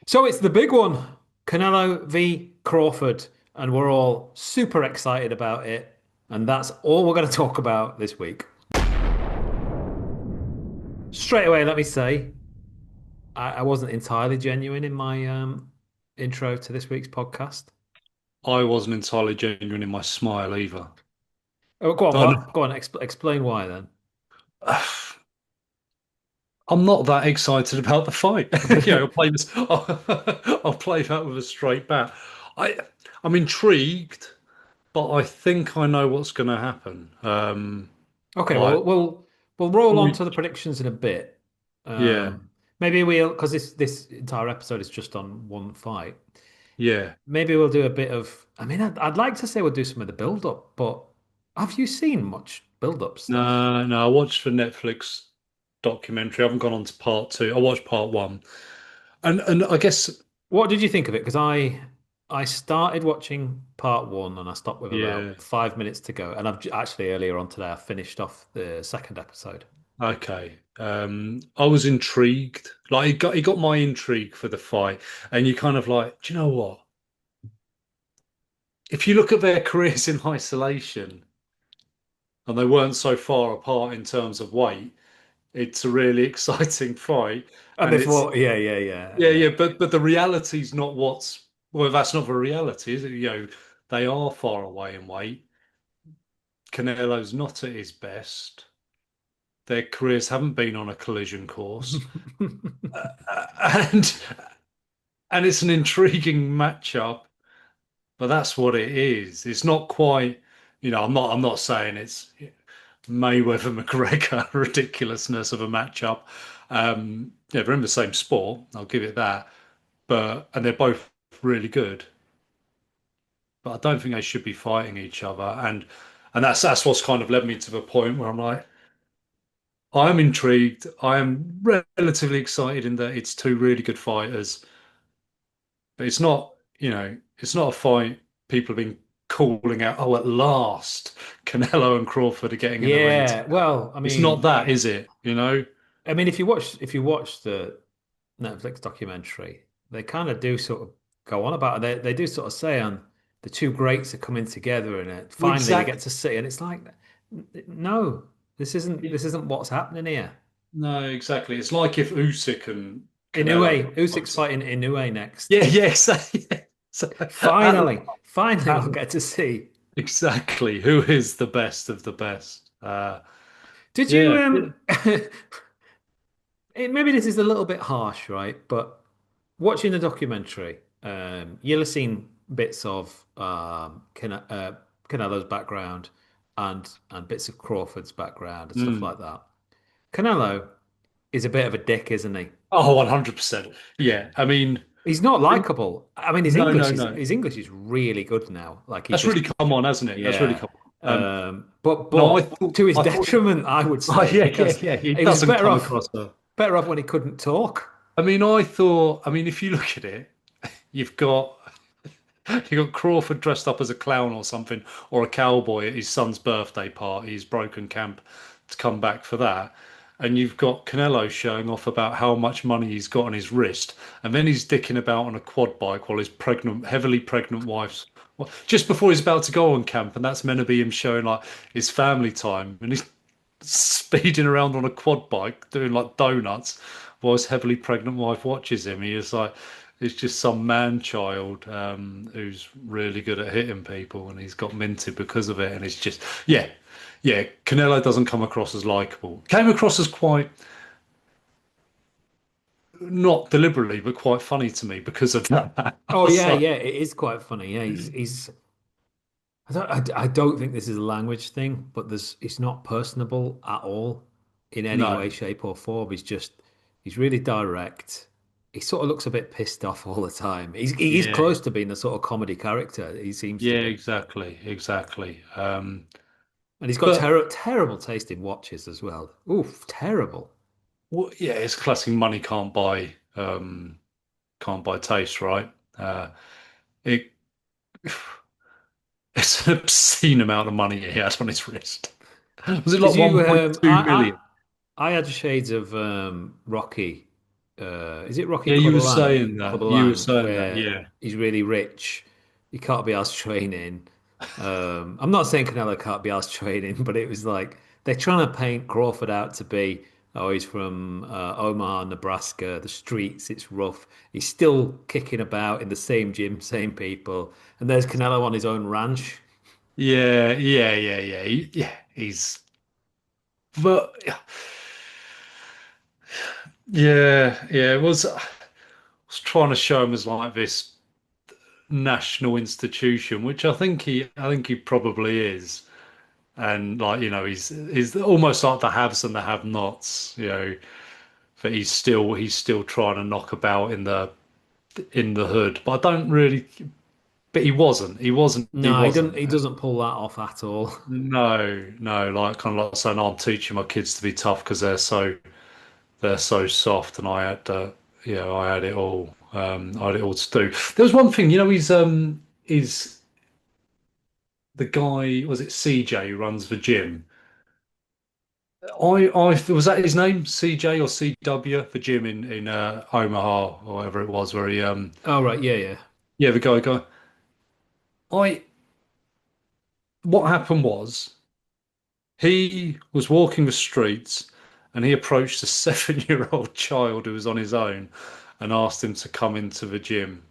So it's the big one, Canelo v Crawford, and we're all super excited about it. And that's all we're going to talk about this week. Straight away, let me say, I wasn't entirely genuine in my intro to this week's podcast. I wasn't entirely genuine in my smile either. Oh, go on, And what? Go on, explain why then. I'm not that excited about the fight. I'll play this. I'll play that with a straight bat. I, I'm intrigued, but I think I know what's going to happen. Okay, Like, well, we'll roll on we- to the predictions in a bit. yeah, Maybe we'll because this entire episode is just on one fight. yeah. Maybe we'll do a bit of. I mean, I'd like to say we'll do some of the build-up, but have you seen much build-up stuff? No, no. I watched the Netflix documentary. I haven't gone on to part two. I watched part one, and I guess What did you think of it? Because I started watching part one and I stopped with yeah. about 5 minutes to go, and actually earlier on today I finished off the second episode. Okay. I was intrigued. Like it got my intrigue for the fight. And you kind of like, do you know what? If you look at their careers in isolation and they weren't so far apart in terms of weight, it's a really exciting fight. And And they it's thought, yeah, yeah, yeah, yeah, yeah. yeah, but the reality's not what's well, that's not the reality, is it? They are far away in weight. Canelo's not at his best. Their careers haven't been on a collision course. And it's an intriguing matchup, but that's what it is. It's not quite, I'm not saying it's Mayweather McGregor ridiculousness of a matchup. Yeah, they're in the same sport, I'll give it that. And they're both really good, but I don't think they should be fighting each other. And that's what's kind of led me to the point where I'm like, I'm intrigued. I am relatively excited in that it's two really good fighters. But it's not a fight people have been calling out, oh, at last, Canelo and Crawford are getting in the ring Yeah, together. well, It's not that, is it? I mean, if you watch the Netflix documentary, they kind of do sort of go on about it. They do sort of say on the two greats are coming together, and Well, finally you get exactly. to see, and it's like, no, this isn't what's happening here. No, exactly. It's like if Usyk and Canelo got Inoue, Usyk's boxing. fighting Inoue next. Yeah, yeah, at Finally, we'll at get to see. exactly who is the best of the best. Did you Yeah. maybe this is a little bit harsh, right? But watching the documentary, you'll have seen bits of Canelo's background and bits of Crawford's background and stuff Mm. like that. Canelo is a bit of a dick, isn't he? Oh, 100%. Yeah. I mean, He's not likable. I mean, his no, no, English is no. his English is really good now. Like he That's just really come on, hasn't it? That's really yeah. come on. But No, to his I thought, detriment, I would oh say, yeah, yeah, because yeah. He he was doesn't better come off across well. better off when he couldn't talk. I mean, if you look at it, you've got you got Crawford dressed up as a clown or something, or a cowboy at his son's birthday party. He's broken camp to come back for that. And you've got Canelo showing off about how much money he's got on his wrist, and then he's dicking about on a quad bike while his pregnant, heavily pregnant wife's just before he's about to go on camp, and that's meant to be him showing like his family time, and he's speeding around on a quad bike doing like donuts while his heavily pregnant wife watches him. He is like, it's just some man child who's really good at hitting people, and he's got minted because of it. And it's just, yeah, yeah. Canelo doesn't come across as likable. Came across as quite not deliberately, but quite funny to me because of that. I Oh was yeah, like, yeah, it is quite funny. Yeah, he's I don't think this is a language thing, but he's not personable at all in any way, no, shape, or form. He's really direct. He sort of looks a bit pissed off all the time. He is yeah, close to being a sort of comedy character. He seems to yeah, be. exactly, exactly. And he's got But terrible taste in watches as well. Oof, terrible. well, yeah, it's classic money can't buy taste, right? It it's an obscene amount of money he had on his wrist. Was it Did like you 1.2 million? I had shades of Rocky is it Rocky Yeah, Clubber you were Lang, saying that. where Yeah. he's really rich. He can't be asked training. I'm not saying Canelo can't be asked training, but it was like they're trying to paint Crawford out to be, oh, he's from Omaha, Nebraska, the streets, it's rough. He's still kicking about in the same gym, same people. And there's Canelo on his own ranch. Yeah. He's, but yeah. It was. I was trying to show him as like this national institution, which I think he probably is. And like, he's almost like the haves and the have-nots, but he's still trying to knock about in the hood. But I don't really. But he No, wasn't. he doesn't pull that off at all. No, like kind of like saying, "Oh, I'm teaching my kids to be tough because they're so soft," and I had I had it all. I had it all to do. There was one thing, he's the guy, was it CJ who runs the gym? I was that his name, CJ or CW, the gym in Omaha or whatever it was, where he Oh, right. Yeah, yeah. yeah, the guy. I What happened was he was walking the streets and he approached a 7-year-old child who was on his own and asked him to come into the gym.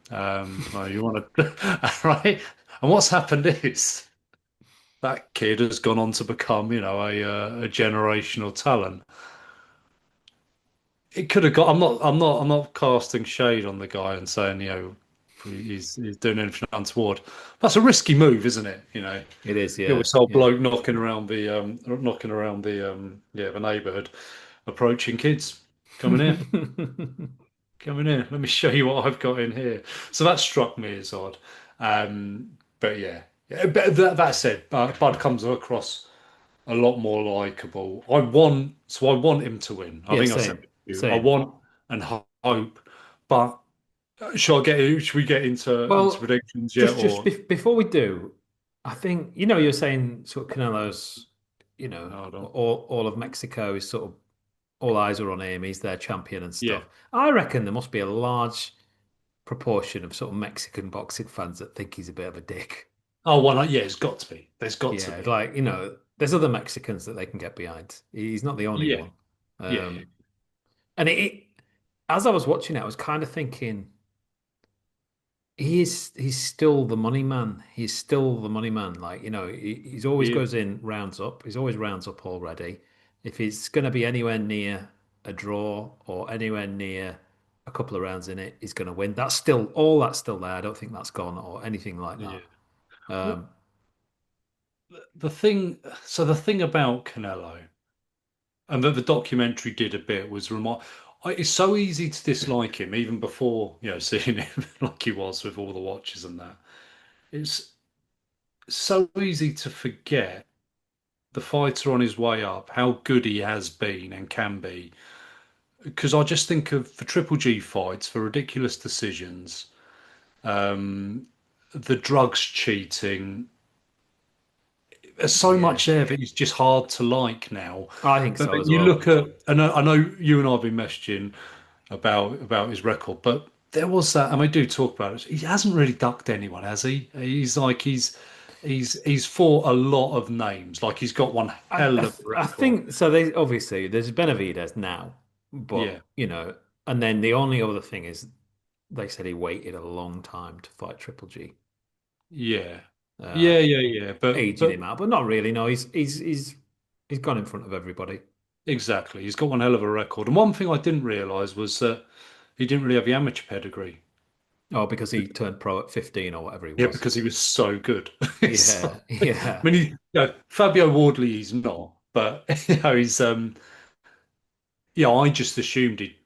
Well, you want to, right? And what's happened is that kid has gone on to become, a generational talent. It could have got. I'm not casting shade on the guy and saying, he's doing anything untoward. That's a risky move, isn't it? It is. You Yeah, always saw a yeah. bloke knocking around the neighbourhood, approaching kids. Coming here, coming here. Let me show you what I've got in here. So that struck me as odd. But yeah, But that said, Bud comes across a lot more likable. I want him to win. I Yeah, think I said same, it to you. I same. want and hope, but should we get into Well, predictions yet, or before we do, I think you're saying sort of Canelo's, no? I don't. all of Mexico is sort of all eyes are on him. He's their champion and Yeah. stuff. I reckon there must be a large proportion of sort of Mexican boxing fans that think he's a bit of a dick. Oh, why not? Yeah, it's got to be. There's got to Yeah, it's be. like there's other Mexicans that they can get behind. He's not the only Yeah, one. yeah, Um, and as I was watching it, I was kind of thinking. He's still the money man. He's still the money man. Like, he's always he is. goes in rounds up. He's always rounds up already. If it's going to be anywhere near a draw or anywhere near a couple of rounds in it, he's going to win. That's still there. I don't think that's gone or anything like Yeah. that. Well, Um, the thing. So the thing about Canelo, and that the documentary did a bit, was remind. It's so easy to dislike him, even before seeing him like he was with all the watches and that. It's so easy to forget the fighter on his way up, how good he has been and can be. Because I just think of the Triple G fights, for ridiculous decisions, um, the drugs cheating. There's so yeah, much there that it's just hard to like now. I think But so then as you well. look at, and I know you and I have been messaging about his record, but there was that, and we do talk about it. He hasn't really ducked anyone, has he? He's fought a lot of names. Like he's got one hell of a I record. think so. They obviously there's Benavidez now, but Yeah, and then the only other thing is they said he waited a long time to fight Triple G, yeah, uh, yeah. aging But him out. But not really. No, he's gone in front of everybody. exactly, he's got one hell of a record. And one thing I didn't realise was that he didn't really have the amateur pedigree. Oh, because he turned pro at 15 or whatever he Yeah, was. because he was so good. Yeah, I yeah. mean, Fabio Wardley, he's not, but he's yeah. I just assumed he,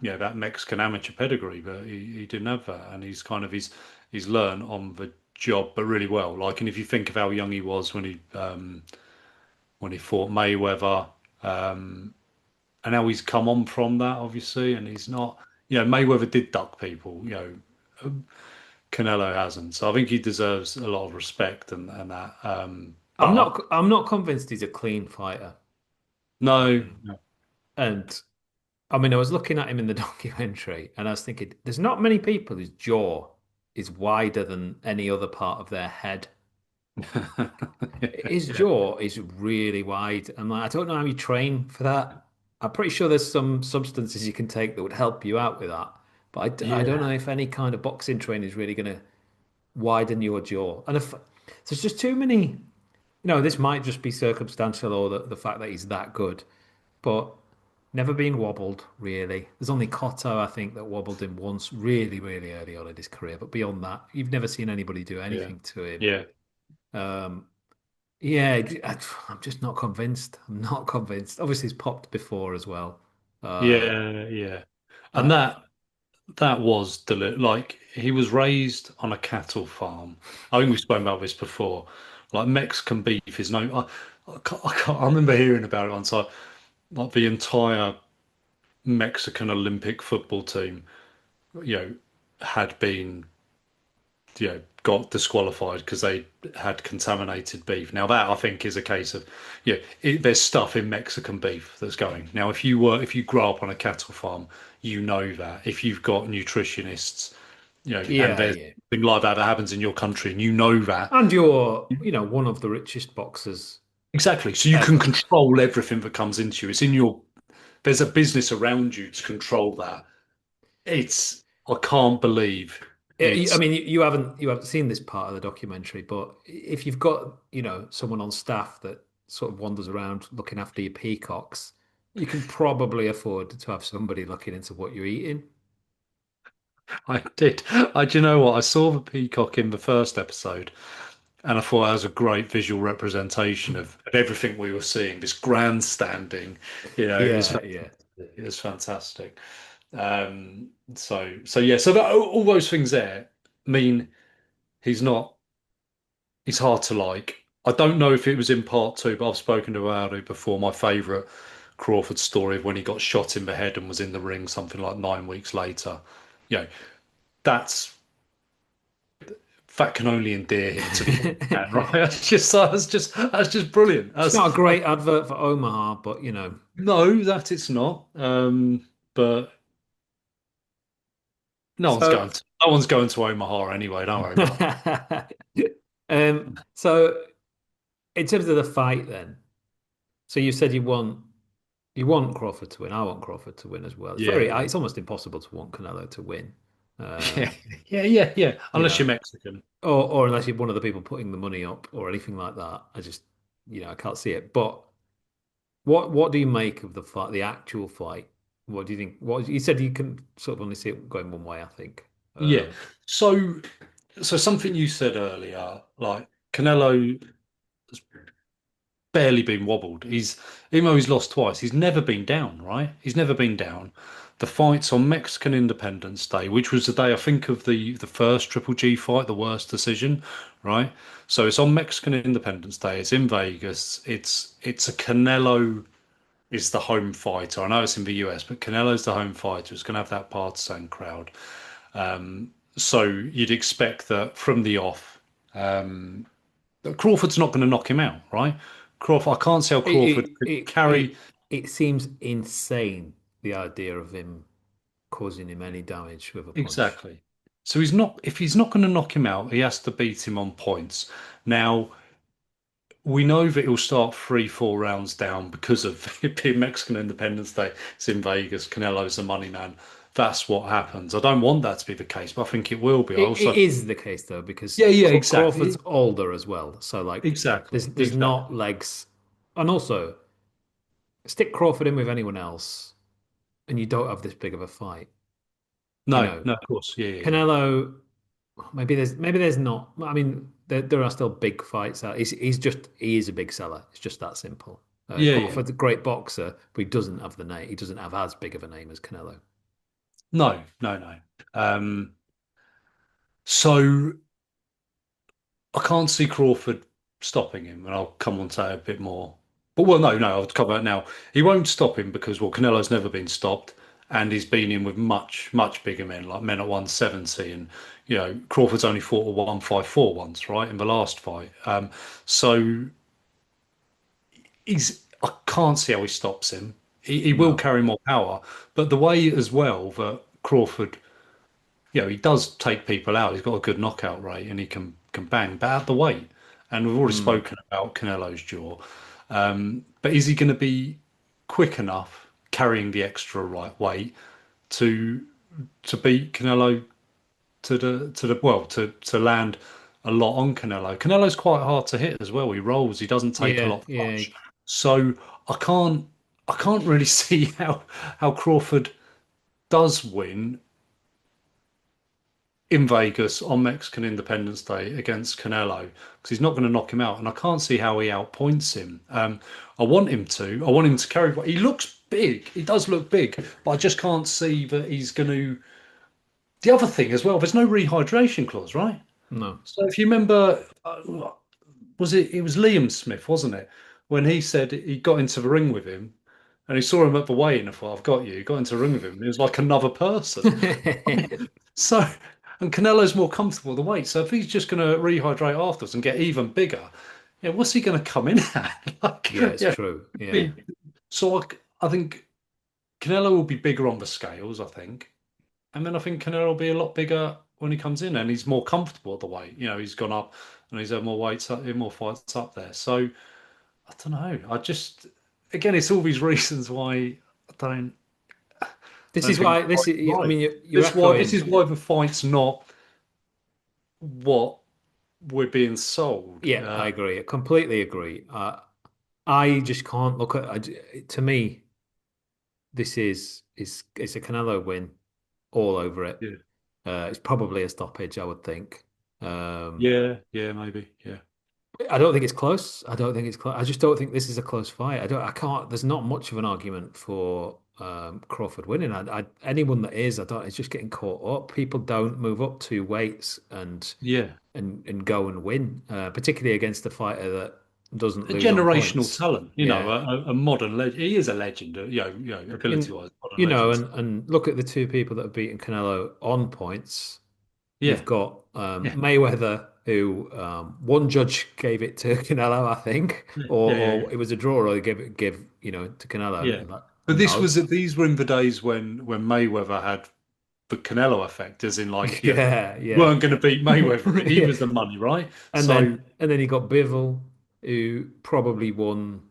that Mexican amateur pedigree, but he didn't have that, and he's learned on the job, but really well. Like, and if you think of how young he was when he fought Mayweather, um, and how he's come on from that, obviously, and he's not, Mayweather did duck people, Canelo hasn't. So I think he deserves a lot of respect and that. But I'm not convinced he's a clean fighter. no, Um, and I mean, I was looking at him in the documentary and I was thinking, there's not many people whose jaw is wider than any other part of their head. His Yeah, jaw is really wide. And like, I don't know how you train for that. I'm pretty sure there's some substances you can take that would help you out with that. But I don't know yeah, if any kind of boxing training is really going to widen your jaw. And if there's just too many, this might just be circumstantial or the fact that he's that good, but never been wobbled really. There's only Cotto, I think, that wobbled him once, really, really early on in his career. But beyond that, you've never seen anybody do yeah, anything to him. yeah, Um, yeah, I'm just not convinced. I'm not convinced. Obviously, he's popped before as well. Uh, yeah, yeah. And uh, that was like he was raised on a cattle farm. I think we've spoken about this before. Like Mexican beef is no. I remember hearing about it once. Like the entire Mexican Olympic football team, you know, had been, got disqualified because they had contaminated beef. Now that I think is a case of, there's stuff in Mexican beef that's going. Now, if you grow up on a cattle farm, you know that. If you've got nutritionists, and yeah, there's yeah. something like that that happens in your country, and you know that And you're, one of the richest boxers exactly, so you can ever. control everything that comes into you. It's in your There's a business around you to control that. I can't believe I it's mean, you haven't seen this part of the documentary, but if you've got, someone on staff that sort of wanders around looking after your peacocks, you can probably afford to have somebody looking into what you're eating. I did. Do you know what? I saw the peacock in the first episode, and I thought that was a great visual representation of everything we were seeing. This grandstanding, Yeah, yeah. it was fantastic. So yeah, so all those things there mean he's not. He's hard to like. I don't know if it was in part two, but I've spoken about it before. My favourite Crawford story of when he got shot in the head and was in the ring something like 9 weeks later. You know, that's that can only endear him to the man, right? That's just brilliant. It's not a great advert for Omaha, but No, that it's not. But So, no one's going to Omaha anyway. Don't worry about so in terms of the fight, then, so you said you want Crawford to win. I want Crawford to win as well. It's it. it's almost impossible to want Canelo to win. Yeah, Um, yeah, yeah, yeah. you Unless you're know, Mexican. or unless you're one of the people putting the money up or anything like that. I just, I can't see it. But what do you make of the fight, the actual fight? What do you think? What you said you can sort of only see it going one way, I think. Yeah. Um, So, so something you said earlier, like Canelo has barely been wobbled. Even though he's lost twice, he's never been down, right? He's never been down. The fight's on Mexican Independence Day, which was the day I think of the first Triple G fight, the worst decision, right? So it's on Mexican Independence Day. It's in Vegas. It's a Canelo is the home fighter. I know it's in the US, but Canelo's the home fighter. It's going to have that partisan crowd. So you'd expect that from the off, Crawford's not going to knock him out, right? Crawford, I can't see how it, Crawford it could it carry it it seems insane the idea of him causing him any damage with a punch. exactly. So if he's not going to knock him out, he has to beat him on points. Now, we know that he'll start 3, 4 rounds down because of it being Mexican Independence Day. It's in Vegas. Canelo's the money man. That's what happens. I don't want that to be the case, but I think it will be. It is the case though because Yeah, yeah, Crawford's exactly, older as well, so like exactly, there's exactly. not legs, and also stick Crawford in with anyone else, and you don't have this big of a fight. You No, know, no, of course, yeah, yeah, yeah. Canelo. Maybe there's not. I mean, there are still big fights out. He is a big seller. It's just that simple. Yeah, yeah. Crawford's a great boxer, but he doesn't have the name. He doesn't have as big of a name as Canelo. No, no, no. So I can't see Crawford stopping him, and I'll come on to that a bit more. But well, no, no, I'll cover that now. He won't stop him because well, Canelo's never been stopped, and he's been in with much, much bigger men, like men at 170, and Crawford's only fought a 154 once, right, in the last fight. So I can't see how he stops him. He will No. carry more power, but the way as well that Crawford, he does take people out. He's got a good knockout rate and he can bang, but at the weight. And we've already Mm. spoken about Canelo's jaw. But is he going to be quick enough carrying the extra right weight to beat Canelo to land a lot on Canelo? Canelo's quite hard to hit as well. He rolls. He doesn't take a Yeah, lot of yeah. punch. So I can't I can't really see how Crawford does win in Vegas on Mexican Independence Day against Canelo because he's not going to knock him out, and I can't see how he outpoints him. I want him to. I want him to carry. He looks big. He does look big, but I just can't see that he's going to. The other thing as well, there's no rehydration clause, right? No. So if you remember, was it? It was Liam Smith, wasn't it? When he said he got into the ring with him, and he saw him at the weigh-in and thought, "I've got you." He got into the ring with him, and he was like another person. So, and Canelo's more comfortable with the weight. So if he's just going to rehydrate afterwards and get even bigger, what's he going to come in at? Like, Yeah, it's true. Yeah. So I think Canelo will be bigger on the scales, I think. And then I think Canelo will be a lot bigger when he comes in and he's more comfortable at the weight. He's gone up and he's had more weights up, more fights up there. So I don't know. Again, it's all these reasons why I This don't is think why the fight's I right. mean, you're This echoing. is why the fight's not what we're being sold. Yeah, I agree. I completely agree. I just can't look at. To me, this is it's a Canelo win all over it. Yeah, It's probably a stoppage, I would think. Um, yeah, maybe, yeah, I don't think it's close. I don't think it's close. I just don't think this is a close fight. I don't. I can't. There's not much of an argument for Crawford winning. Anyone that is, I don't. It's just getting caught up. People don't move up two weights yeah. and go and win, particularly against a fighter that doesn't A lose on generational points. talent, Yeah, a modern legend. He is a legend, in ability-wise, modern legend. and look at the two people that have beaten Canelo on points. Yeah, You've got yeah, Mayweather, who one judge gave it to Canelo, I think, yeah, yeah, or yeah. it was a draw, or they gave to Canelo. Yeah. And like, But no, these were in the days when Mayweather had the Canelo effect, as in like, yeah, yeah, weren't going to beat Mayweather. He yeah. was the money, right? And So then you got Bivol, who probably won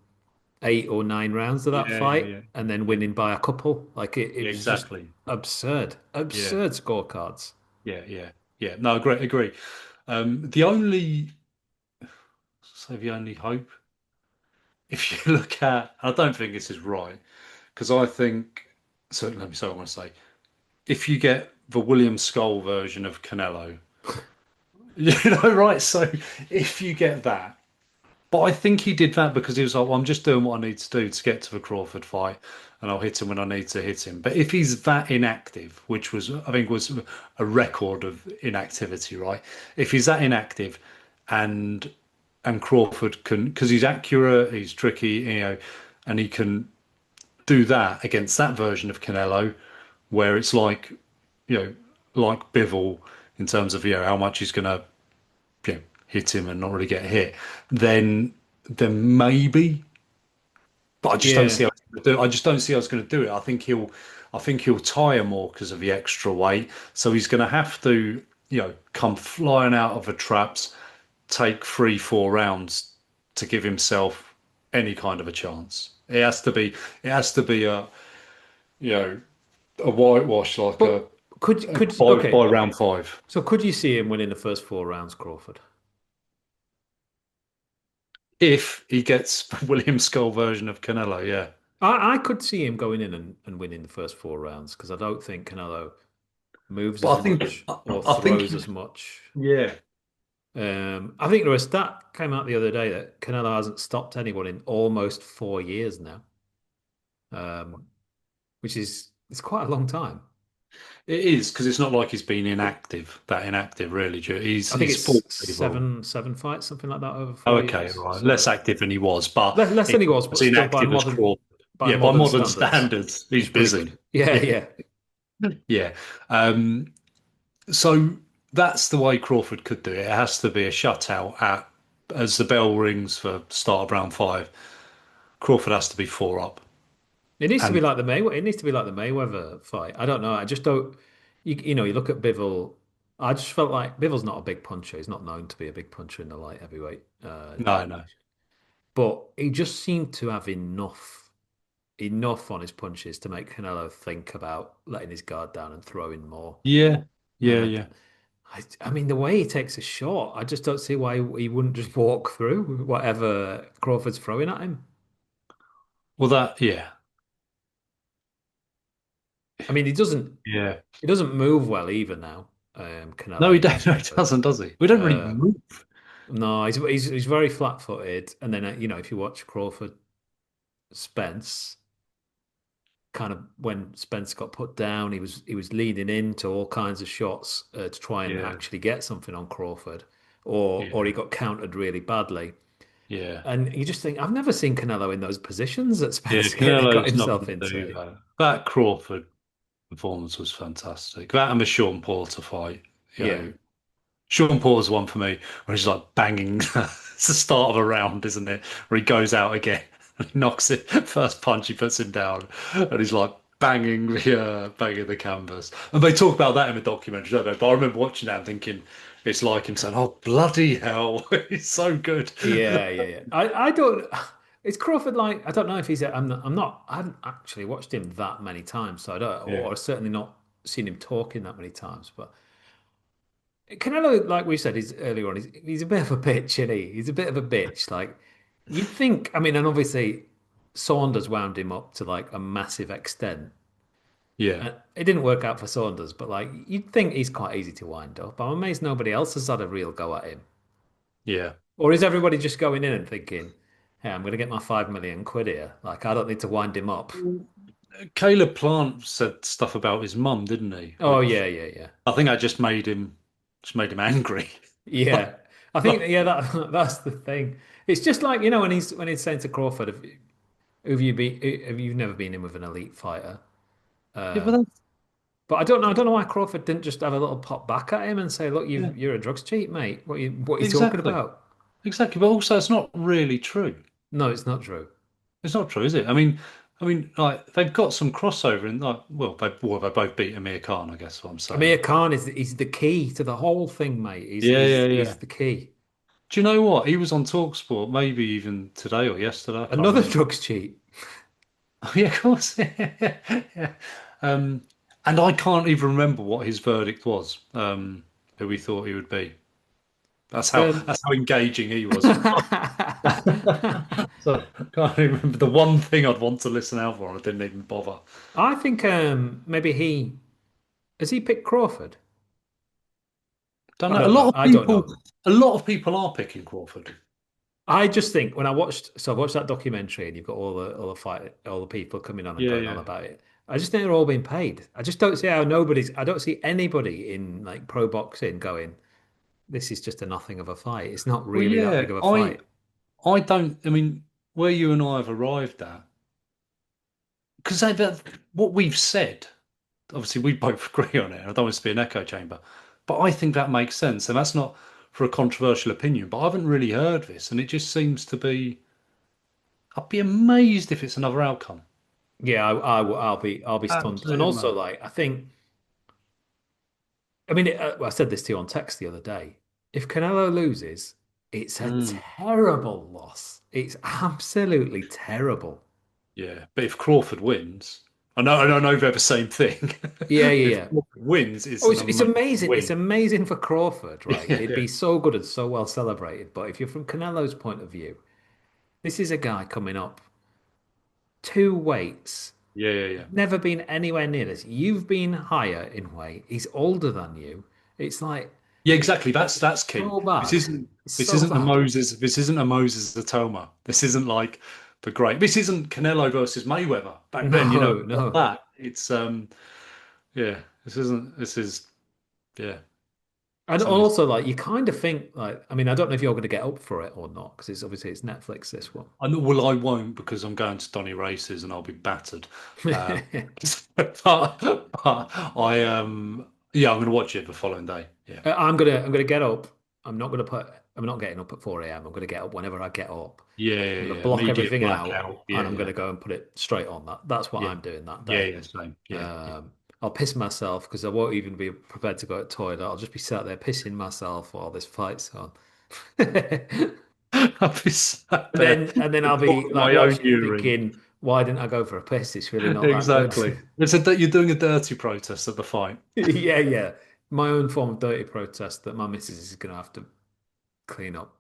8 or 9 rounds of that yeah, yeah, fight, yeah, and then yeah, winning by a couple. Like it yeah, was just exactly. absurd, Yeah, absurd scorecards. yeah, yeah, yeah. No, agree, agree. The only, say the only hope, if you look at, I don't think this is right, because I think, so let me say what I want to say. If you get the William Skull version of Canelo, right? So if you get that, but I think he did that because he was like, well, I'm just doing what I need to do to get to the Crawford fight, and I'll hit him when I need to hit him. But if he's that inactive, which was, I think, was a record of inactivity, right? If he's that inactive, and Crawford can, because he's accurate, he's tricky, and he can do that against that version of Canelo, where it's like, you know, like Bivol in terms of how much he's going to hit him and not really get hit, then maybe. But I just don't Yeah, see how he's going to do it. I just don't see how he's going to do it. I think he'll tire more because of the extra weight. So he's going to have to, come flying out of the traps, take 3, 4 rounds to give himself any kind of a chance. It has to be you know, a whitewash like but could by okay. round five. So could you see him winning the first 4 rounds, Crawford? If he gets William Skull version of Canelo, yeah. I could see him going in and winning the first 4 rounds because I don't think Canelo moves But as I think much or I think throws as much. yeah. I think there was a stat came out the other day that Canelo hasn't stopped anyone in almost 4 years now, um, which is it's quite a long time. It is because it's not like he's been that inactive really. I think He's fought it's people. seven fights, something like that over Oh, four okay, years. right. Less So active than he was, but less than he's he was, as but still inactive as Crawford. by Yeah, by modern modern standards, standards, he's he's pretty busy. good. Yeah, Yeah, yeah. yeah. Um, so that's the way Crawford could do it. It has to be a shutout at as the bell rings for start of round five. Crawford has to be 4 up. It needs to be And like the Mayweather. It needs to be like the Mayweather fight. I don't know. I just don't. You look at Bivol. I just felt like Bivol's not a big puncher. He's not known to be a big puncher in the light heavyweight no, no, division. But he just seemed to have enough on his punches to make Canelo think about letting his guard down and throwing more. yeah, yeah, And yeah. I mean, the way he takes a shot, I just don't see why he wouldn't just walk through whatever Crawford's throwing at him. Well, that, yeah, I mean, yeah. he doesn't move well either now, No, Canelo he don't. against No, he Crawford. doesn't, does he? We don't really Um, move. no, he's very flat-footed, and then if you watch Crawford Spence, kind of when Spence got put down, he was leading into all kinds of shots to try and Yeah, actually get something on Crawford, or he yeah, got countered really badly. yeah, And you just think, I've never seen Canelo in those positions that yeah. Spence got Canelo's not himself going to do into. that. That Crawford performance was fantastic. That and the Sean Porter fight, you Yeah. know, Sean Porter's one for me, where he's like banging. It's the start of a round, isn't it? Where he goes out again, and he knocks it. First punch, he puts him down, and he's like banging the canvas. And they talk about that in the documentary, don't they? But I remember watching that and thinking, it's like him saying, "Oh bloody hell, he's so good." Yeah, yeah, yeah. I don't. Is Crawford like? I don't know if he's. I'm not. I haven't actually watched him that many times, so I don't. Yeah, Or certainly not seen him talking that many times. But Canelo, like we said, he's earlier on. He's a bit of a bitch, isn't he? He's a bit of a bitch. Like you'd think. I mean, and obviously Saunders wound him up to like a massive extent. yeah, And it didn't work out for Saunders, but like you'd think he's quite easy to wind up. I'm amazed nobody else has had a real go at him. yeah. Or is everybody just going in and thinking, "Hey, I'm going to get my 5 million quid here. Like I don't need to wind him up." Caleb Plant said stuff about his mum, didn't he? Oh yeah, yeah, yeah, I think that just made him angry. yeah. I think yeah, that that's the thing. It's just like when he's saying to Crawford, have you never been in with an elite fighter? Yeah, but Um, that's, but I don't know. I don't know why Crawford didn't just have a little pop back at him and say, "Look, yeah, you're a drugs cheat, mate. What are you talking exactly, about?" exactly. But also, it's not really true. No, it's not true. It's not true, is it? I mean, like they've got some crossover in like, they both beat Amir Khan, I guess. What I'm saying. Amir Khan is the key to the whole thing, mate. He's Yeah, yeah, he's yeah. he's the key. Do you know what? He was on TalkSport, maybe even today or yesterday. I can't Another remember. drugs cheat. Oh, yeah, of course. Yeah. Um, and I can't even remember what his verdict was. Who we thought he would be. Um, That's how engaging he was. So I can't even remember the one thing I'd want to listen out for. And I didn't even bother. I think maybe he has he picked Crawford. Don't I know. don't know. I don't know. A lot of people are picking Crawford. I just think when I watched that documentary and you've got all the people coming on and Yeah, going on yeah. about it. I just think they're all being paid. I just don't see how I don't see anybody in like pro boxing going, this is just a nothing of a fight. It's not Well, really that yeah. big of a fight. I don't. I mean, where you and I have arrived at, because what we've said. Obviously, we both agree on it. I don't want it to be an echo chamber, but I think that makes sense, and that's not for a controversial opinion. But I haven't really heard this, and it just seems to be. I'd be amazed if it's another outcome. Yeah, I'll be stunned. And Absolutely also, amazed. like, I mean, I said this to you on text the other day. If Canelo loses, it's a Mm, terrible loss. It's absolutely terrible. yeah, but if Crawford wins, I know they're the same thing. Yeah, yeah, If yeah. Crawford wins, Oh, it's an it's amazing amazing. It's win. amazing for Crawford, right? Yeah, It'd yeah, be so good and so well celebrated. But if you're from Canelo's point of view, this is a guy coming up two weights. yeah, yeah, yeah. Never been anywhere near this. You've been higher in weight. He's older than you. It's like Yeah, exactly. That's key. so bad. It's This so isn't a bad. Moses. This isn't a Moses Atoma. This isn't like the great. This isn't Canelo versus Mayweather back then. You know, No, not no. that. It's yeah. This isn't. This is yeah. And Something. also, like, you kind of think, like, I mean, I don't know if you're going to get up for it or not, because it's Netflix, this one. I know, well, I won't because I'm going to Donny races and I'll be battered. But yeah, I'm going to watch it the following day. Yeah. I'm gonna get up. I'm not gonna put I'm not getting up at 4 a.m. I'm going to get up whenever I get up. Yeah, yeah, I'm going to yeah. block Immediate everything out blackout. and Yeah, I'm going yeah, to go and put it straight on. That's what yeah, I'm doing that yeah, day. yeah. Same. Yeah, yeah. I'll piss myself because I won't even be prepared to go to the toilet. I'll just be sat there pissing myself while this fight's on. I'll be sat there And then I'll be recording like my own watching it urine. thinking, why didn't I go for a piss? It's really not that good. Exactly. It's a that you're doing a dirty protest at the fight. Yeah, yeah. My own form of dirty protest that my missus is going to have to clean up.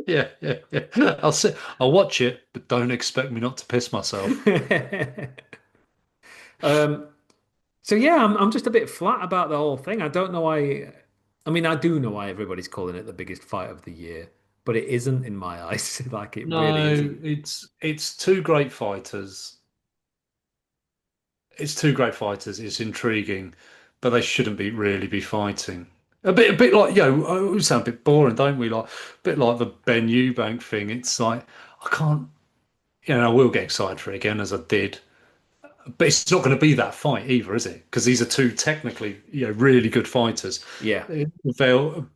Yeah, yeah, yeah. I'll sit. I'll watch it, but don't expect me not to piss myself. Um, so yeah, I'm just a bit flat about the whole thing. I don't know why. I mean, I do know why everybody's calling it the biggest fight of the year, but it isn't in my eyes. Like it really No, isn't. it's two great fighters. It's two great fighters. It's intriguing, but they shouldn't be really be fighting. A bit like we sound a bit boring, don't we? Like a bit like the Ben Eubank thing. It's like I can't, I will get excited for it again as I did, but it's not going to be that fight either, is it? Because these are two technically, really good fighters. Yeah. They'll,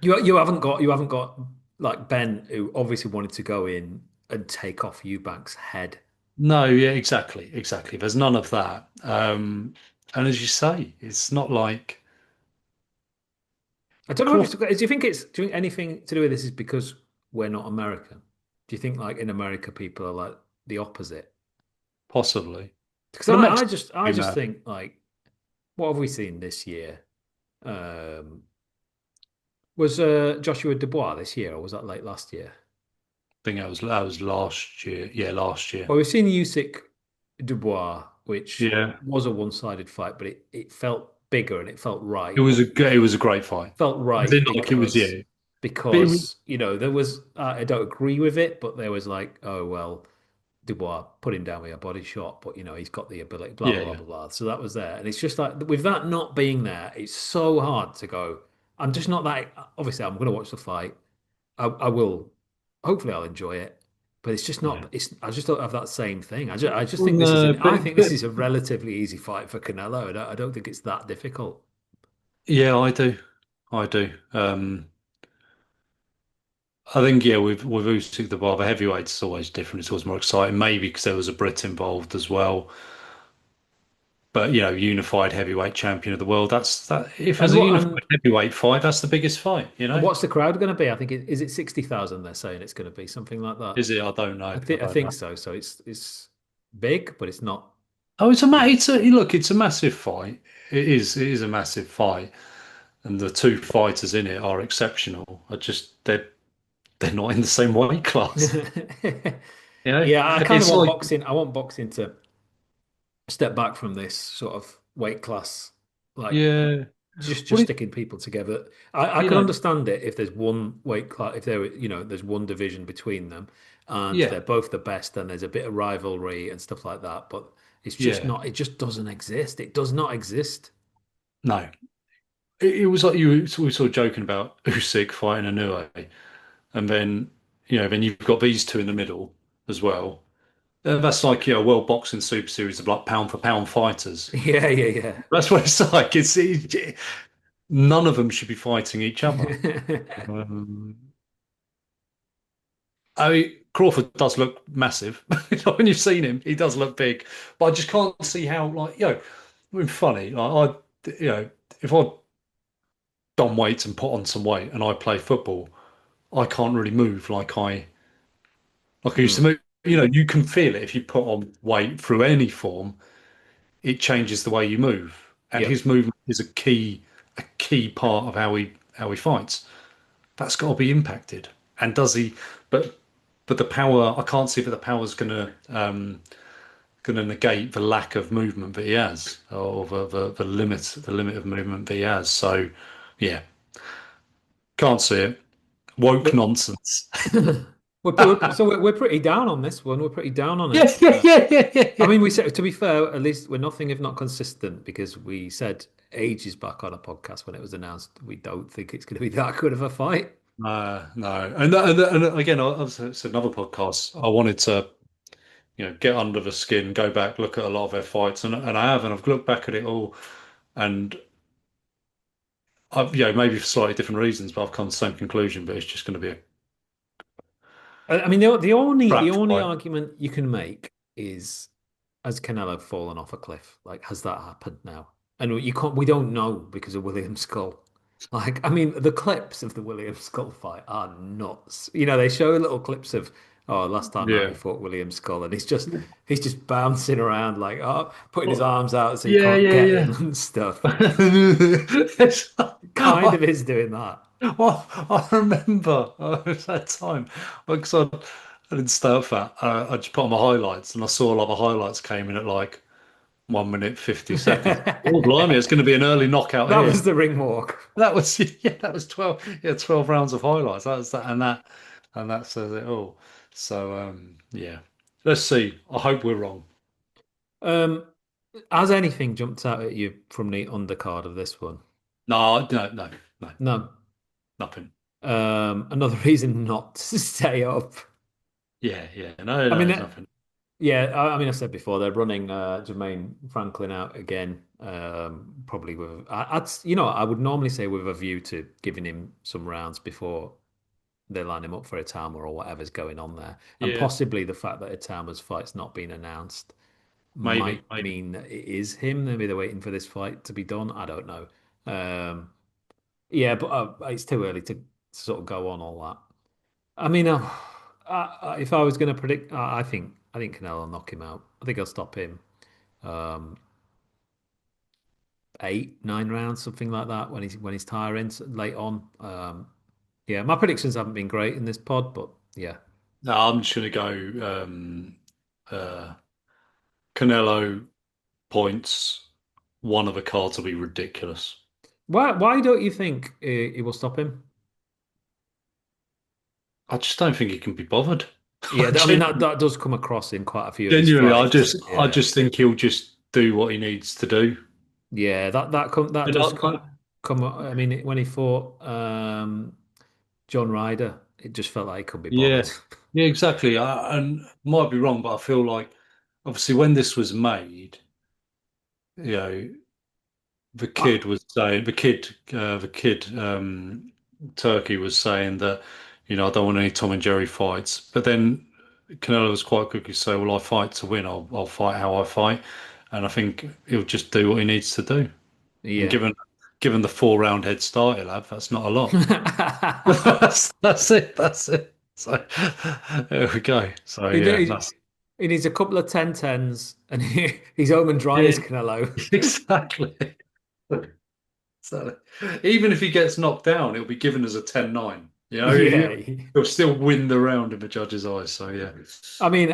You haven't got like Ben who obviously wanted to go in and take off Eubank's head. no, yeah, exactly, exactly. There's none of that. And as you say, it's not like I don't know if it's. Crawford, Do you think it's? Do you think anything to do with this is because we're not American? Do you think like in America people are like the opposite? possibly, Because but a I Mexican just would I be just mad. think like what have we seen this year? Um, was Joshua Dubois this year or was that late last year? I think that was last year. Yeah, last year. Well, we've seen Usyk Dubois, which Yeah, was a one-sided fight, but it felt bigger and it it was a great fight. felt I right didn't like it was but it was because there was I don't agree with it, but there was like, oh well, Dubois put him down with a body shot, but he's got the ability, blah yeah, blah blah yeah, blah blah. So that was there, and it's just like with that not being there, it's so hard to go. I'm just not that. Obviously, I'm going to watch the fight. I will. Hopefully, I'll enjoy it. But it's just yeah. not. It's. I just don't have that same thing. I just Well, think this is no, an. I think this but is a relatively easy fight for Canelo. I don't think it's that difficult. yeah, I do, I do. I think with Usyk the bar, the heavyweights is always different. It's always more exciting. Maybe because there was a Brit involved as well. But unified heavyweight champion of the world. That's that. If there's And a what unified heavyweight fight, that's the biggest fight. and what's the crowd going to be? I think is it 60,000? They're saying it's going to be something like that. Is it? I don't know. I I don't think know. so. So it's big, but it's not. Oh, it's a You ma know. it's a look. It's a massive fight. It is. It is a massive fight, and the two fighters in it are exceptional. I just they're not in the same weight class. Yeah, I kind of It's want like boxing. I want boxing to step back from this sort of weight class, like yeah. just Well, sticking people together. I you could know, understand it if there's one weight class, if there's one division between them, and yeah, they're both the best, and there's a bit of rivalry and stuff like that. But it's just yeah. not. It just doesn't exist. It does not exist. No, it was like we were sort of joking about Usyk fighting Inoue, and then you've got these two in the middle as well. That's like World Boxing Super Series of like pound for pound fighters. Yeah, yeah, That's what it's like. None of them should be fighting each other. yeah. Um, I mean, Crawford does look massive. When you've seen him, he does look big. But I just can't see how, like, I mean, funny. Like, if I'd done weights and put on some weight and I play football, I can't really move like I used to Mm. move. You can feel it if you put on weight through any form. It changes the way you move, and Yep. his movement is a key part of how he fights. That's got to be impacted. And does he? But but the power, I can't see that the power's gonna negate the lack of movement that he has, or the limit of movement that he has. So yeah, can't see it. Woke But nonsense. we're pretty down on this one. We're pretty down on it. Yes, yeah, yeah, yeah, yeah, I yeah. mean, we said to be fair, at least we're nothing if not consistent because we said ages back on a podcast when it was announced we don't think it's going to be that good of a fight. No, and again, it's another podcast. I wanted to, get under the skin, go back, look at a lot of their fights, and I have, and I've looked back at it all, and maybe for slightly different reasons, but I've come to the same conclusion. But it's just going to be a I mean, the crap only fight. argument you can make is has Canelo fallen off a cliff? Like, has that happened now? And we don't know because of William Skull. Like, I mean, the clips of the William Skull fight are nuts. You know, they show little clips of, oh, last time out he Yeah. fought William Skull, and he's just bouncing around like, oh, putting his Well, arms out so he yeah, can't yeah, get yeah. him and stuff. It's- Kind I, of is doing that. I remember that time because I didn't stay up for that. I just put on my highlights and I saw like the highlights came in at like 1 minute 50 seconds. Oh, blimey, it's going to be an early knockout That here. was the ring walk. That was yeah, that was 12. Yeah, 12 rounds of highlights. That was that and that says it all. So yeah. Let's see. I hope we're wrong. Um, has anything jumped out at you from the undercard of this one? No, no, no, no, No. nothing. Another reason not to stay up. Yeah, yeah. No, I no, mean, there's nothing. yeah, I mean, I said before they're running Jermaine Franklin out again. Probably with I would normally say with a view to giving him some rounds before they line him up for Itama or whatever's going on there, and Yeah, possibly the fact that Itama's fight's not been announced might maybe. mean that it is him. Maybe they're waiting for this fight to be done. I don't know. Yeah, but it's too early to sort of go on all that. I mean, if I was going to predict, I think Canelo will knock him out. I think I'll stop him 8, 9 rounds, something like that when he's tiring late on. Yeah, my predictions haven't been great in this pod, but yeah. No, I'm just gonna go uh Canelo points. One of the cards will be ridiculous. Why don't you think he will stop him? I just don't think he can be bothered. Yeah, I mean Genuinely, that does come across in quite a few of his genuinely, fights. I Yeah, just think he'll just do what he needs to do. yeah, that And does come. I mean, when he fought John Ryder, it just felt like he couldn't be yeah, bothered. yeah, exactly. And might be wrong, but I feel like obviously when this was made, you know, the I, kid was saying the kid Turkey was saying that I don't want any Tom and Jerry fights, but then Canelo was quite quickly say, well, I fight to win. I'll fight how I fight, and I think he'll just do what he needs to do. And yeah. given the 4 round head start he'll have, that's not a lot. That's it. That's it. So there we go. So He, yeah, he, that's he needs a couple of 10-10s and he's home and dry yeah, as Canelo. exactly. So even if he gets knocked down, it'll be given as a 10-9. Yeah. He'll still win the round in the judge's eyes. So yeah. I mean,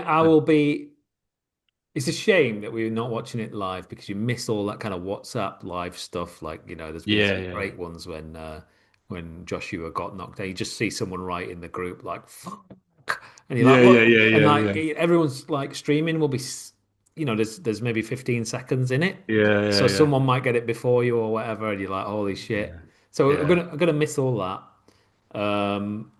it's a shame that we're not watching it live because you miss all that kind of WhatsApp live stuff. Like, there's been Yeah, some yeah. great ones when Joshua got knocked out. You just see someone right in the group like, fuck. And you're like, Yeah, yeah, what? yeah, And yeah, like yeah. everyone's like streaming will be, there's maybe 15 seconds in it. Yeah, So yeah, yeah. someone might get it before you or whatever, and you're like, holy shit. Yeah. So I'm Yeah. gonna I'm gonna miss all that. Um,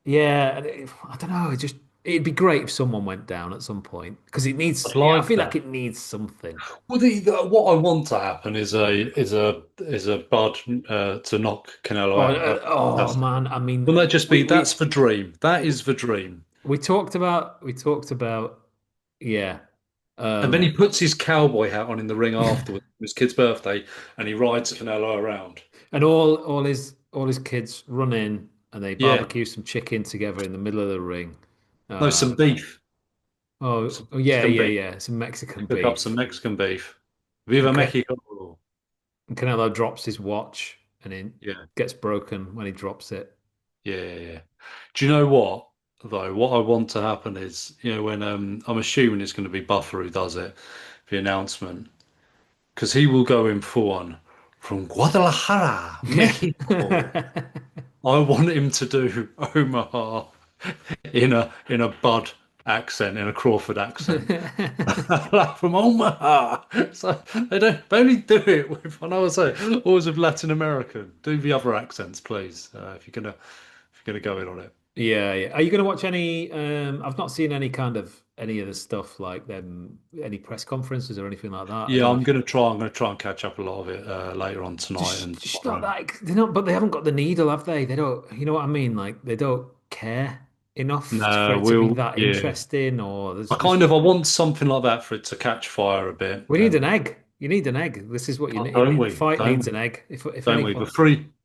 yeah, I don't know. It'd be great if someone went down at some point because it I'd needs. I like feel like that. it needs something. Well, what I want to happen is a Bud to knock Canelo Oh, out. oh That's man. I mean, Wouldn't that just we be we that's the dream. That is the dream. we talked about yeah. And then he Um, puts his cowboy hat on in the ring afterwards, his kid's birthday, and he rides Canelo around. and all his kids run in and they Yeah. barbecue some chicken together in the middle of the ring. No, some Um, beef. oh, Some oh yeah, Mexican yeah, beef. yeah. Some Mexican Cook up some beef. Mexican beef. And Viva Mexico. Canelo drops his watch and it Yeah, gets broken when he drops it. yeah, yeah, yeah. Do you know what, though? What I want to happen is, when I'm assuming it's going to be Buffer who does it, the announcement, because he will go in full on from Guadalajara, Mexico. I want him to do Omaha in a Bud accent, in a Crawford accent. Like from Omaha. So they only do it with, I know I say, always with Latin American. Do the other accents, please, if you're gonna go in on it. Yeah, yeah. Are you going to watch any? I've not seen any kind of any of the stuff like them, any press conferences or anything like that? I Yeah, don't know if I'm gonna try and catch up a lot of it later on tonight and just not tomorrow. that they're not, but they haven't got the needle, have they? They don't, you know what I mean? Like they don't care enough for No, it to be we'll that yeah. interesting, or there's I just kind of I want something like that for it to catch fire a bit. we need And an egg. You need an egg. This is what you oh, need. don't The we? fight Don't needs we? an egg. If Don't we? anyone.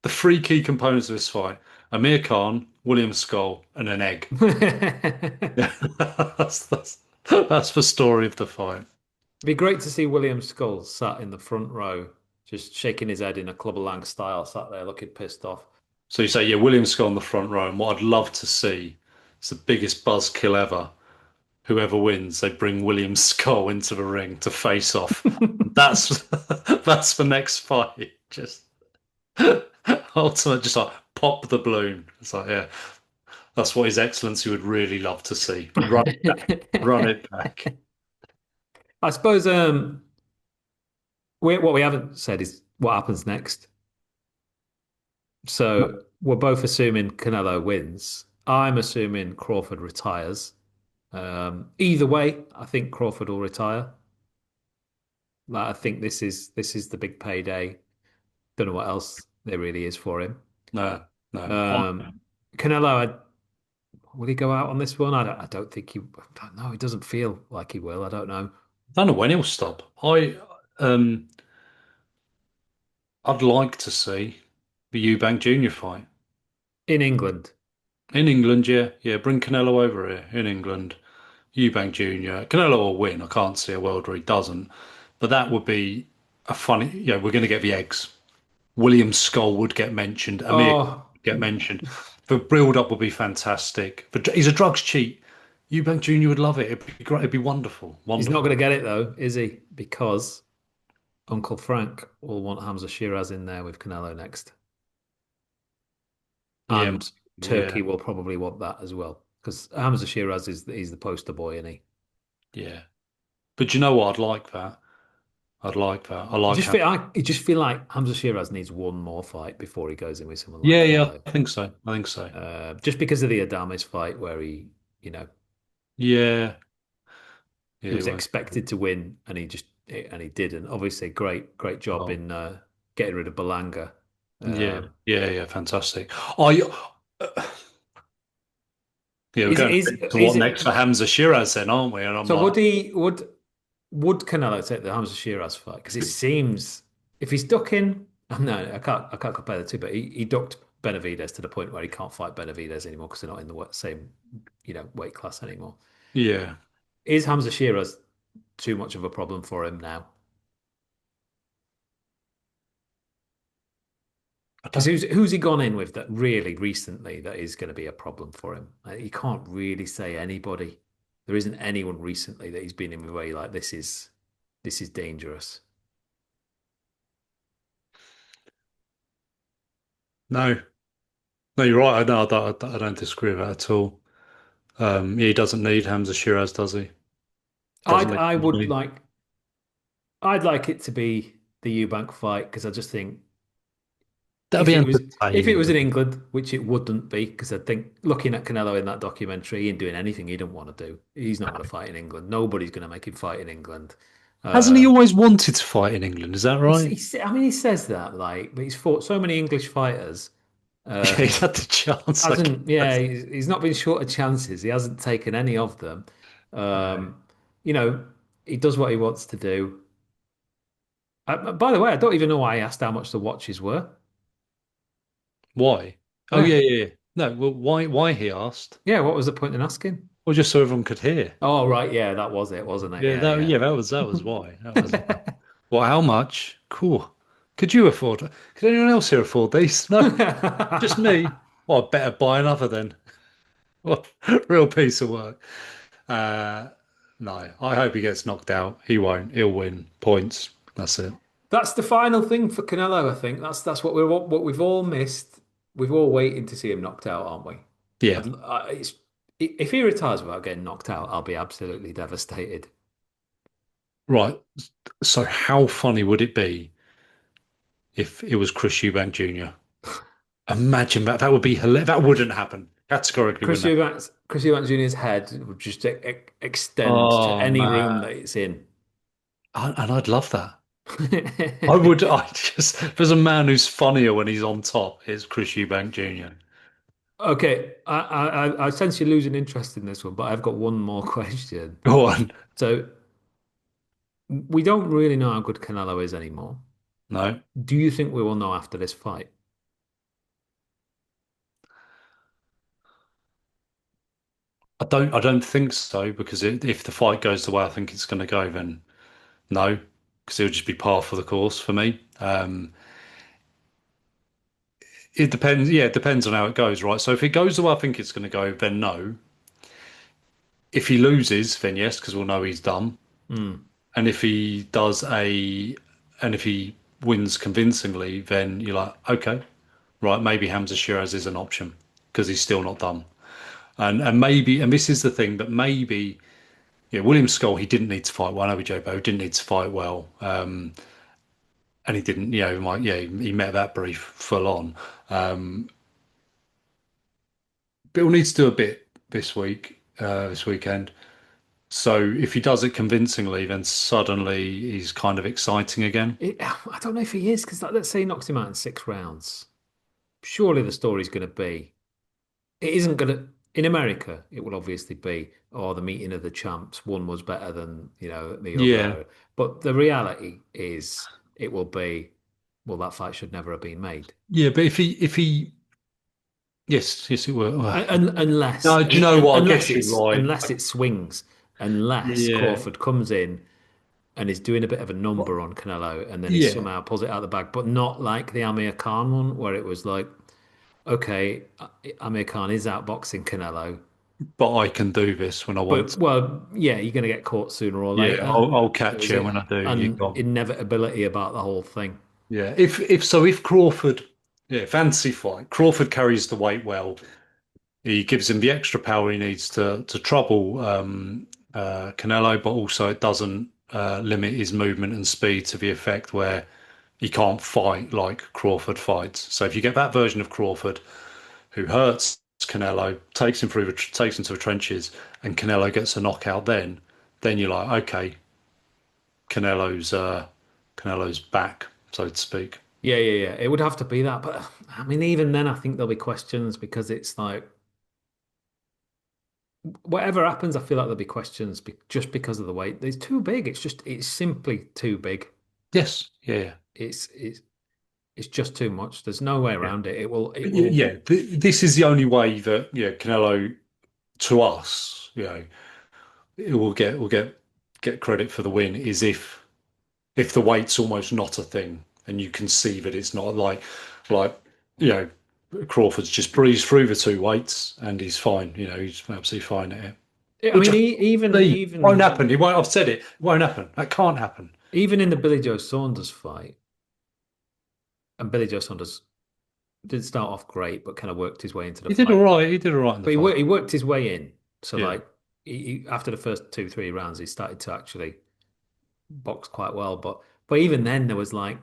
The three key components of this fight: Amir Khan, William Skull, and an egg. It'd Yeah, that's the story of the fight. be great to see William Scholes sat in the front row, just shaking his head in a Clubber Lang style, sat there looking pissed off. So you say, yeah, William Skull in the front row, and what I'd love to see is the biggest buzzkill ever. Whoever wins, they bring William Skull into the ring to face off. That's that's the next fight. Just ultimate, just like pop the balloon. It's like, yeah, that's what His Excellency would really love to see. Run it back. I suppose what we haven't said is what happens next. So we're both assuming Canelo wins. I'm assuming Crawford retires. Either way, I think Crawford will retire. Like, I think this is the big payday. Don't know what else there really is for him. No, no. Um, Canelo, will he go out on this one? I don't think he. I don't know. He doesn't feel like he will. I don't know. I don't know when he'll stop. I'd like to see the Eubank Junior fight In England, in England. Yeah, yeah. Bring Canelo over here in England. Eubank Junior. Canelo will win. I can't see a world where he doesn't. But that would be a funny. Yeah, we're going to get the eggs. William Skull would get mentioned. Amir oh, would get mentioned. The build-up would be fantastic. But he's a drugs cheat. Eubank Junior would love it. It'd be great. It'd be wonderful. he's not going Wonderful. to get it though, is he? Because Uncle Frank will want Hamza Shiraz in there with Canelo next. Yeah, And yeah, Turkey will probably want that as well because Hamza Shiraz he's the poster boy, and yeah. But you know what? I'd like that. I'd like that. I you like just how. feel you just feel like Hamza Shiraz needs one more fight before he goes in with someone like Yeah, yeah. Canelo. I think so. I think so. Just because of the Adames fight where you know, Yeah, he yeah. He was won't. expected to win and he didn't. Obviously, great job Oh, in getting rid of Balanga. yeah, Um, yeah, yeah. Fantastic. I. Yeah, we're is going is to is what next it? for Hamza Shiraz then, aren't we? And I'm So like, would Canelo take the Hamza Shiraz fight? Because it seems if he's ducking, no, I can't compare the two, but he ducked Benavidez to the point where he can't fight Benavidez anymore because they're not in the same weight class anymore. yeah. Is Hamza Shiraz too much of a problem for him now? I Because don't. who's he gone in with that really recently that is going to be a problem for him? You can't really say anybody. There isn't anyone recently that he's been in with where you're like this is dangerous. No, no, you're right. I know. I don't disagree with that at all. Yeah, he doesn't need Hamza Shiraz, does he? Doesn't I'd make I sense to would me. like I'd like it to be the Eubank fight because I just think That'd if be it was if it entertaining, was in wouldn't it? England, which it wouldn't be, because I think looking at Canelo in that documentary and doing anything he didn't want to do, he's not going to fight in England. Nobody's going to make him fight in England. Hasn't he Um, always wanted to fight in England? Is that right? I mean, he says that like, but he's fought so many English fighters. Yeah, Uh, he's had the chance, I hasn't Yeah, guess. he's not been short of chances. He hasn't taken any of them. No. Um, you know, he does what he wants to do. By the way, I don't even know why I asked how much the watches were. Why? Oh Yeah. yeah, yeah, yeah. No, well, why he asked? Yeah, what was the point in asking? Well, just so everyone could hear. Oh, right. Yeah, that was it, wasn't it? Yeah, Yeah, that was why. That was well, how much? Cool. Could you afford it? Could anyone else here afford these? No, just me. Well, I better buy another then. What real piece of work. Uh, no, I hope he gets knocked out. He won't. He'll win points. That's it. That's the final thing for Canelo, I think. That's what we've all missed. We've all waiting to see him knocked out, aren't we? Yeah. If he retires without getting knocked out, I'll be absolutely devastated. Right. So how funny would it be if it was Chris Eubank Jr.? Imagine that. That would be hilarious. That wouldn't happen. Categorically Chris wouldn't have. Eubanks, Chris Eubanks Jr.'s head would just extend to Oh any room that man, it's in. and I'd love that. I would. I just there's a man who's funnier when he's on top. It's Chris Eubank Jr. Okay, I sense you're losing interest in this one, but I've got one more question. Go on. So we don't really know how good Canelo is anymore. No, Do you think we will know after this fight? I don't. I don't think so because if the fight goes the way I think it's going to go, then no, because it'll just be par for the course for me. It depends. Yeah, it depends on how it goes, right? So if it goes the way I think it's going to go, then no. If he loses, then yes, because we'll know he's done. Hmm. And if he does and if he wins convincingly, then you're like, okay, right, maybe Hamza Shiraz is an option because he's still not done. And maybe, and this is the thing, but maybe, yeah, William Skull, he didn't need to fight well. I know with Joe Bo, he didn't need to fight well. And he didn't, yeah, he met that brief full on. Bill needs to do a bit this weekend. So if he does it convincingly, then suddenly he's kind of exciting again. I don't know if he is because let's say he knocks him out in 6 rounds. Surely the story's going to be it isn't going to in America. It will obviously be the meeting of the champs. One was better than the Yeah. other. But the reality is it will be well that fight should never have been made. Yeah, but if he yes, it will. Unless No, do you know what? I unless guess you're it's right. unless it swings, unless Yeah. Crawford comes in and is doing a bit of a Well, number on Canelo, and then he yeah, somehow pulls it out of the bag, but not like the Amir Khan one, where it was like, okay, Amir Khan is outboxing Canelo, but I can do this when I want but to. well, yeah, you're going to get caught sooner or Yeah, later. I'll There catch was you when I do. You an got inevitability about the whole thing. yeah. If Crawford, yeah, fancy fight. Crawford carries the weight well. He gives him the extra power he needs to trouble Canelo, but also it doesn't limit his movement and speed to the effect where he can't fight like Crawford fights. So if you get that version of Crawford who hurts Canelo, takes him to the trenches, and Canelo gets a knockout, then you're like, okay, Canelo's back, so to speak. Yeah, yeah, yeah. It would have to be that, but I mean, even then, I think there'll be questions because it's like whatever happens, I feel like there'll be questions just because of the weight. It's too big. It's simply too big. Yes, yeah, It's it's it's just too much. There's no way yeah. around it. It But will. yeah, this is the only way that Canelo to us, it will get credit for the win is if the weight's almost not a thing and you can see that it's not like you know Crawford's just breezed through the two weights and he's fine. He's absolutely fine at it. I Which mean, I even believe won't even happen. It won't. I've said it. It won't happen. That can't happen. even in the Billy Joe Saunders fight, and Billy Joe Saunders did start off great, but kind of worked his way into the He did all fight. right. He did all right in the But fight. he worked his way in. So Yeah. like after the first 2, 3 rounds, he started to actually box quite well. But even then, there was like,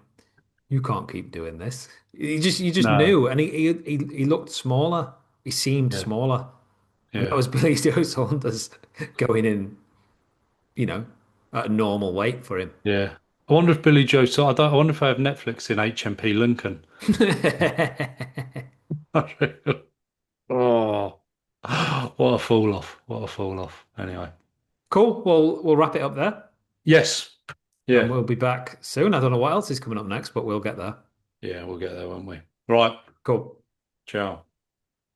you can't keep doing this. You just No. knew, and he looked smaller. He seemed Yeah. smaller, and that Yeah. was Billy Joe Saunders going in, you know, at a normal weight for him. Yeah. I wonder if Billy Joe. So I wonder if I have Netflix in HMP Lincoln. Oh, what a fall off! What a fall off. Anyway. Cool. Well, we'll wrap it up there, Yes. and Yeah. we'll be back soon. I don't know what else is coming up next, but we'll get there. Yeah. We'll get there, won't we? Right. Cool. Ciao.